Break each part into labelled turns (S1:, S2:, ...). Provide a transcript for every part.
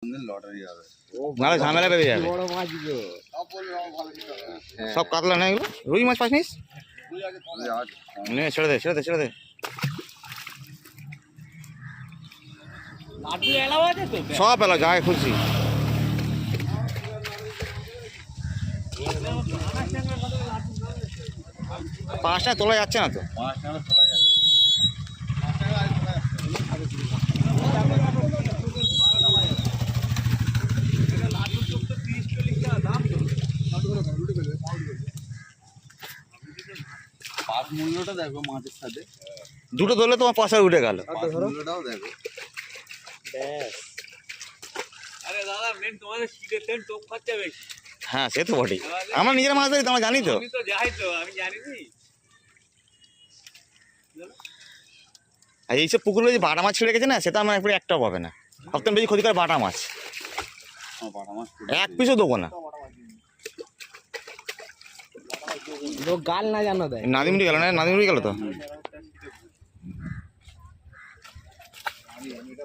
S1: Lottery হবে।
S2: নাহলে ঝামেলা বেড়ে যাবে।
S3: বড় মাছ গো।
S2: সব কাতলা না এগুলো? রুই মাছ পাসনিস? নে ছেড়ে দে ছেড়ে দে ছেড়ে দে।
S3: লাড্ডু এলাও আছে তো?
S2: সব এলা যায় খুশি। পাঁচটা তোলা যাচ্ছে না তো।
S1: পাঁচ মূল্যটা দেখো মাছের সাথে।
S2: দুটো ধরলে তোমার পয়সা উঠে গেল।
S1: পাঁচ মূল্যটাও দেখো।
S3: ব্যাস। আরে দাদা মেন তোমাদের শীতের তেল টোপ খাচ্ছে বেশি।
S2: হ্যাঁ সে তো বটেই। আমরা নিজের মাছ ধরি তোমরা জানি তো।
S3: আমি তো যাই তো, আমি জানি নি।
S2: আর এইসব পুকুরে যে বাটা মাছ ছেড়ে গেছে না, সেটা আমার একবারে একটাও পাবে না। সবথেকে বেশি ক্ষতিকর বাটা মাছ।
S1: বাটা মাছ
S2: এক পিসও দেবো না।
S3: গাল না জানো দেয়।
S2: নাদিমুড়ি গেল না, নাদিমুড়ি গেল তো।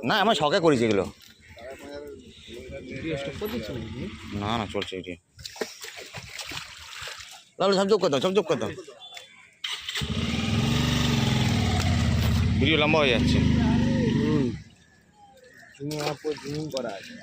S2: না আমার শখে করেছি এগুলো। না না চলছে এটি। লালু সব যোগ করতাম, সব যোগ করতাম। ভিডিও লম্বা হয়ে যাচ্ছে।
S3: জুমিং করা আছে।